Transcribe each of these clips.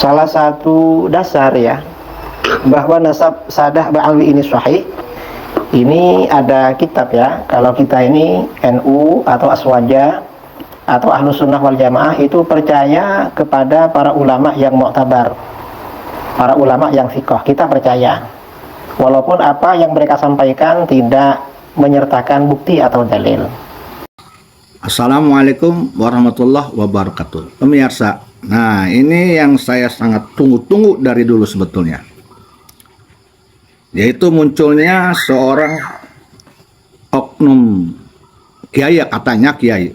Salah satu dasar ya bahwa nasab Sadah Ba'alwi ini sahih, ini ada kitab ya. Kalau kita ini NU atau Aswaja atau Ahlus Sunnah wal Jamaah itu percaya kepada para ulama yang mu'tabar, para ulama yang fiqh. Kita percaya walaupun apa yang mereka sampaikan tidak menyertakan bukti atau dalil. Assalamualaikum warahmatullahi wabarakatuh. Pemirsa, nah ini yang saya sangat tunggu-tunggu dari dulu sebetulnya, yaitu munculnya seorang oknum kiai, katanya kiai,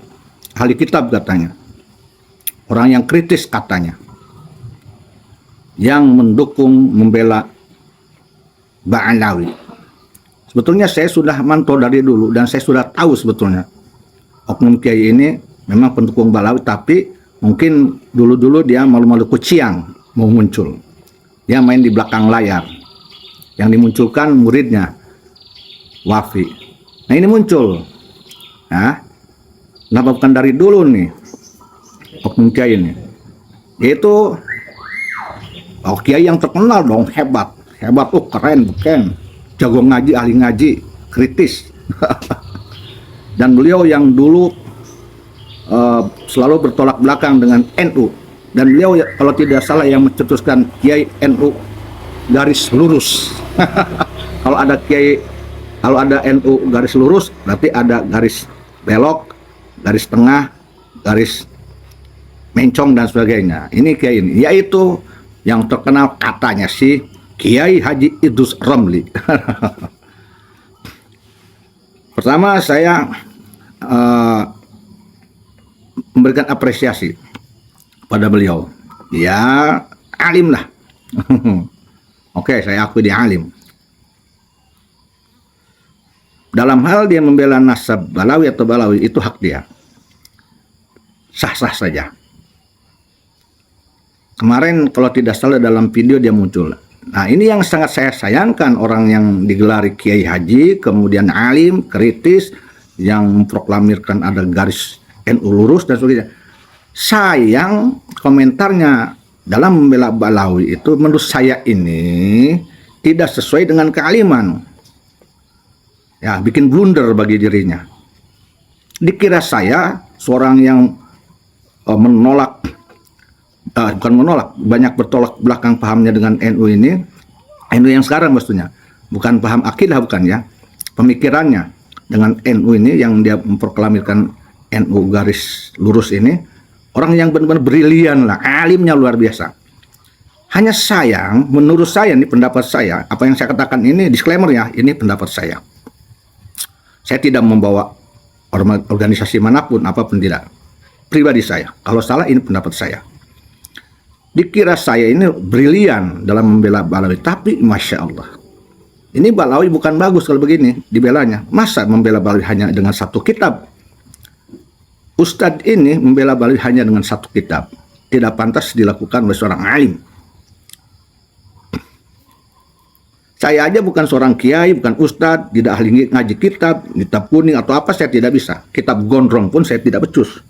ahli kitab katanya, orang yang kritis katanya, yang mendukung membela Ba'alawi. Sebetulnya saya sudah mantau dari dulu dan saya sudah tahu sebetulnya oknum kiai ini memang pendukung Ba'alawi, tapi mungkin dulu-dulu dia malu-malu kuciang mau muncul. Dia main di belakang layar. Yang dimunculkan muridnya Wafi. Nah ini muncul. Nah, kenapa bukan dari dulu nih oknum kiai ini? Yaitu kiai yang terkenal dong, hebat, keren, bukan, jago ngaji, ahli ngaji, kritis. Dan beliau yang dulu selalu bertolak belakang dengan NU, dan beliau kalau tidak salah yang mencetuskan kiai NU garis lurus. Kalau ada kiai, kalau ada NU garis lurus, berarti ada garis belok, garis tengah, garis mencong dan sebagainya. Ini kiai ini, yaitu yang terkenal katanya si Kiai Haji Idrus Ramli. Pertama saya memberikan apresiasi pada beliau. Ya alim lah. Oke, saya akui dia alim. Dalam hal dia membela nasab Ba'alawi atau Ba'alawi, itu hak dia. Sah-sah saja. Kemarin kalau tidak salah dalam video dia muncul. Nah ini yang sangat saya sayangkan, orang yang digelari Kiai Haji, kemudian alim, kritis, yang memproklamirkan ada garis NU lurus dan sebagainya. Sayang komentarnya dalam membela Ba'alawi itu menurut saya ini tidak sesuai dengan kealiman. Ya, bikin blunder bagi dirinya. Dikira saya seorang yang menolak, bukan menolak, banyak bertolak belakang pahamnya dengan NU ini. NU yang sekarang maksudnya, bukan paham akidah, bukan ya, pemikirannya dengan NU ini yang dia memproklamirkan NU garis lurus ini, orang yang benar-benar brilian lah, alimnya luar biasa. Hanya sayang, menurut saya, ini pendapat saya, apa yang saya katakan ini disclaimer ya, ini pendapat saya. Saya tidak membawa organisasi manapun, apapun tidak. Pribadi saya, kalau salah ini pendapat saya. Dikira saya ini brilian dalam membela Ba'alawi, tapi Masya Allah, ini Ba'alawi bukan bagus kalau begini dibelanya. Masa membela Ba'alawi hanya dengan satu kitab? Ustadz ini membela Ba'alawi hanya dengan satu kitab. Tidak pantas dilakukan oleh seorang alim. Saya aja bukan seorang kiai, bukan ustadz, tidak ahli ngaji kitab kuning atau apa, saya tidak bisa. Kitab gondrong pun saya tidak becus.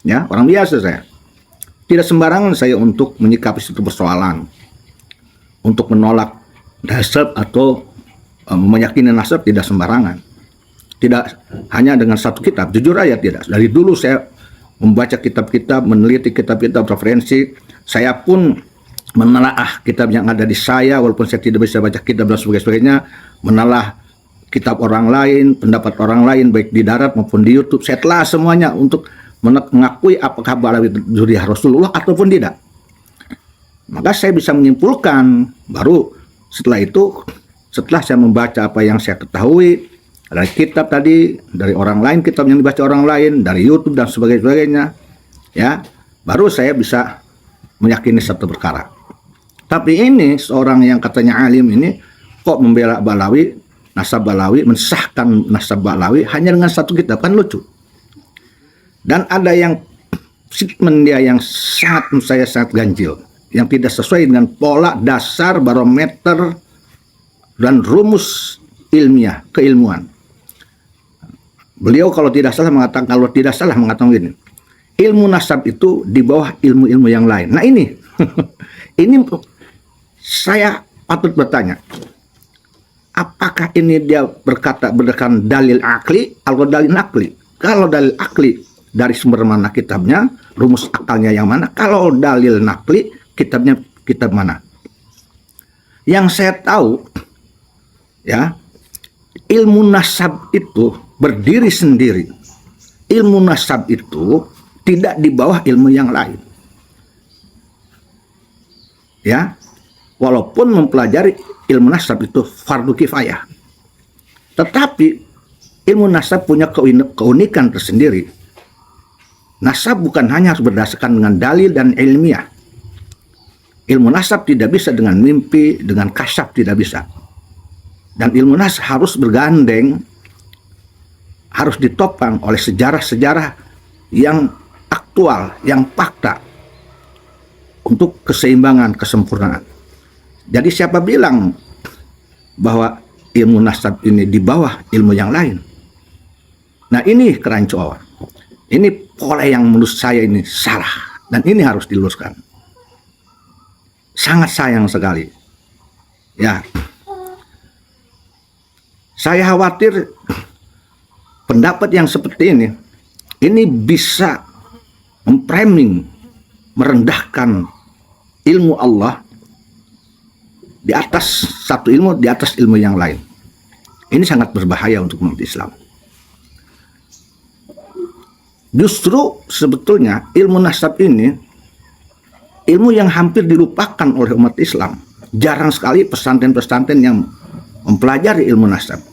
Ya, orang biasa saya. Tidak sembarangan saya untuk menyikapi satu persoalan, untuk menolak nasab atau meyakini nasab, tidak sembarangan. Tidak hanya dengan satu kitab, jujur aja tidak. Dari dulu saya membaca kitab-kitab, meneliti kitab-kitab referensi. Saya pun menelaah kitab yang ada di saya, walaupun saya tidak bisa baca kitab dan sebagainya, menelaah kitab orang lain, pendapat orang lain, baik di darat maupun di YouTube. Saya telah semuanya untuk mengakui apakah Ba'alawi zuriyah Rasulullah ataupun tidak. Maka saya bisa menyimpulkan, baru setelah itu, setelah saya membaca apa yang saya ketahui dari kitab tadi, dari orang lain, kitab yang dibaca orang lain, dari YouTube dan sebagainya, ya, baru saya bisa meyakini satu perkara. Tapi ini seorang yang katanya alim ini kok membela Ba'alawi, nasab Ba'alawi, mensahkan nasab Ba'alawi hanya dengan satu kitab, kan lucu. Dan ada yang statement dia yang sangat, saya sangat ganjil, yang tidak sesuai dengan pola dasar barometer dan rumus ilmiah, keilmuan. Beliau kalau tidak salah mengatakan gini, ilmu nasab itu di bawah ilmu-ilmu yang lain. Nah ini Ini saya patut bertanya, apakah ini dia berkata berdasarkan dalil akli atau dalil nakli? Kalau dalil akli, dari sumber mana kitabnya, rumus akalnya yang mana? Kalau dalil nakli, kitabnya kitab mana? Yang saya tahu, ya, ilmu nasab itu berdiri sendiri. Ilmu nasab itu tidak di bawah ilmu yang lain. Ya, walaupun mempelajari ilmu nasab itu fardu kifayah, tetapi ilmu nasab punya keunikan tersendiri. Nasab bukan hanya harus berdasarkan dengan dalil dan ilmiah. Ilmu nasab tidak bisa dengan mimpi, dengan kasyaf tidak bisa. Dan ilmu nasab harus bergandeng, harus ditopang oleh sejarah-sejarah yang aktual, yang fakta, untuk keseimbangan, kesempurnaan. Jadi siapa bilang bahwa ilmu nasab ini di bawah ilmu yang lain? Nah, ini kerancuan. Ini pola yang menurut saya ini salah, dan ini harus diluruskan. Sangat sayang sekali. Ya, saya khawatir pendapat yang seperti ini bisa memframing, merendahkan ilmu Allah di atas satu ilmu, di atas ilmu yang lain. Ini sangat berbahaya untuk umat Islam. Justru sebetulnya ilmu nasab ini ilmu yang hampir dilupakan oleh umat Islam. Jarang sekali pesantren-pesantren yang mempelajari ilmu nasab.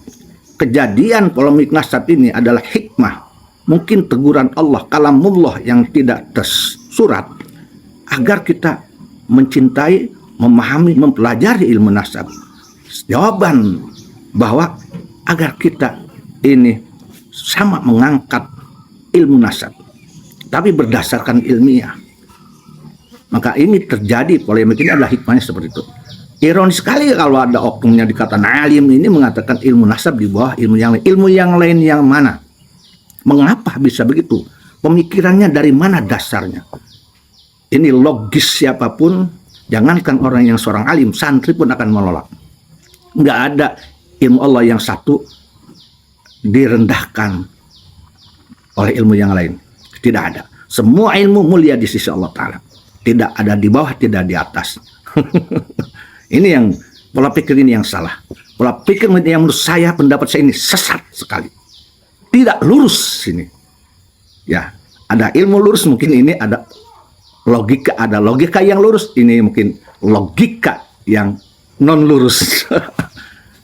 Kejadian polemik nasab ini adalah hikmah, mungkin teguran Allah, kalamullah yang tidak tersurat, agar kita mencintai, memahami, mempelajari ilmu nasab. Jawaban bahwa agar kita ini sama mengangkat ilmu nasab, tapi berdasarkan ilmiah. Maka ini terjadi polemik ini adalah hikmahnya seperti itu. Ironis sekali kalau ada oknumnya dikatakan alim ini mengatakan ilmu nasab di bawah ilmu yang lain. Ilmu yang lain yang mana? Mengapa bisa begitu? Pemikirannya dari mana dasarnya? Ini logis siapapun, jangankan orang yang seorang alim, santri pun akan menolak. Nggak ada ilmu Allah yang satu direndahkan oleh ilmu yang lain. Tidak ada. Semua ilmu mulia di sisi Allah Ta'ala. Tidak ada di bawah, tidak di atas. Ini yang pola pikir ini yang salah. Pola pikir yang menurut saya, pendapat saya ini sesat sekali. Tidak lurus ini. Ya, ada ilmu lurus, mungkin ini ada logika yang lurus, ini mungkin logika yang non lurus.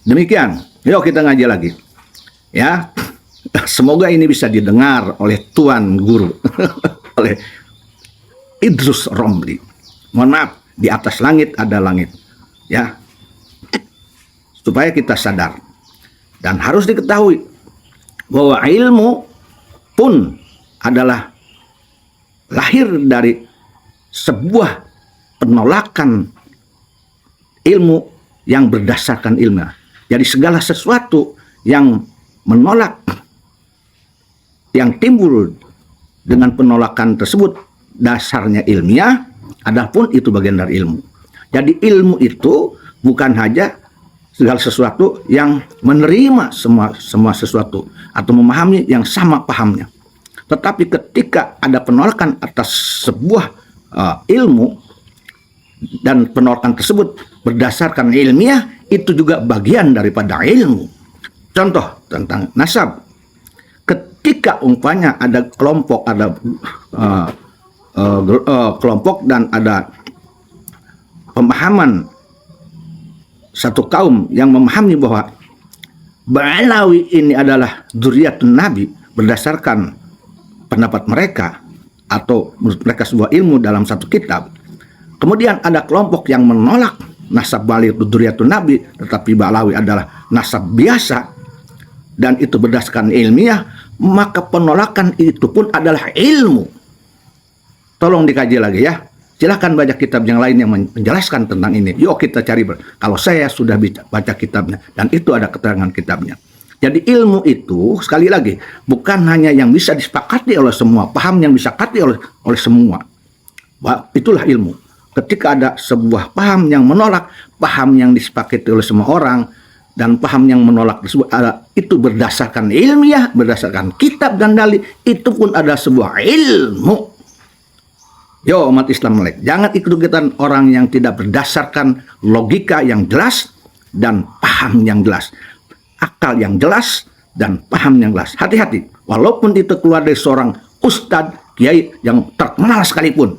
Demikian. Yuk kita ngaji lagi. Ya. Semoga ini bisa didengar oleh Tuan Guru, oleh Idrus Romli. Mohon maaf, di atas langit ada langit. Ya. Supaya kita sadar. Dan harus diketahui bahwa ilmu pun adalah lahir dari sebuah penolakan ilmu yang berdasarkan ilmu. Jadi segala sesuatu yang menolak, yang timbul dengan penolakan tersebut dasarnya ilmiah, adapun itu bagian dari ilmu. Jadi ilmu itu bukan hanya segala sesuatu yang menerima semua sesuatu atau memahami yang sama pahamnya. Tetapi ketika ada penolakan atas sebuah ilmu dan penolakan tersebut berdasarkan ilmiah, itu juga bagian daripada ilmu. Contoh tentang nasab. Ketika umpamanya ada kelompok, ada kelompok dan ada pemahaman satu kaum yang memahami bahwa Ba'alawi ini adalah dzurriyyatun Nabi berdasarkan pendapat mereka atau menurut mereka sebuah ilmu dalam satu kitab. Kemudian ada kelompok yang menolak nasab Ba'alawi itu dzurriyyatun Nabi, tetapi Ba'alawi adalah nasab biasa dan itu berdasarkan ilmiah, maka penolakan itu pun adalah ilmu. Tolong dikaji lagi ya. Silahkan baca kitab yang lain yang menjelaskan tentang ini. Yuk kita cari. Kalau saya sudah baca kitabnya dan itu ada keterangan kitabnya. Jadi ilmu itu sekali lagi bukan hanya yang bisa disepakati oleh semua, paham yang disepakati oleh semua. Itulah ilmu. ketika ada sebuah paham yang menolak paham yang disepakati oleh semua orang, dan paham yang menolak tersebut itu berdasarkan ilmiah, berdasarkan kitab dan dalil, itu pun ada sebuah ilmu. Yo umat Islam melek, jangan ikut-ikutan orang yang tidak berdasarkan logika yang jelas dan paham yang jelas, akal yang jelas dan paham yang jelas. Hati-hati, walaupun itu keluar dari seorang ustadz, kiai yang terkenal sekalipun,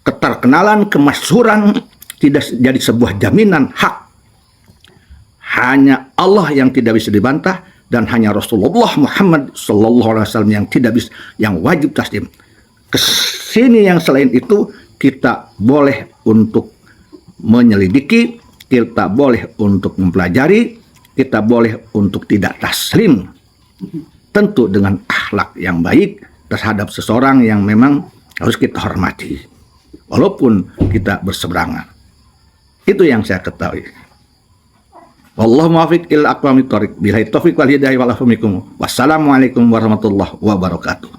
keterkenalan, kemasyhuran tidak jadi sebuah jaminan hak. Hanya Allah yang tidak bisa dibantah, dan hanya Rasulullah Muhammad SAW yang tidak bisa, yang wajib taslim. Kesini yang selain itu kita boleh untuk menyelidiki, kita boleh untuk mempelajari, kita boleh untuk tidak taslim, tentu dengan akhlak yang baik terhadap seseorang yang memang harus kita hormati, walaupun kita berseberangan. Itu yang saya ketahui. Wallahu muwaffiq ila aqwamit thoriq. Billahi taufiq wal hidayah wal afu minkum. Wassalamualaikum warahmatullahi wabarakatuh.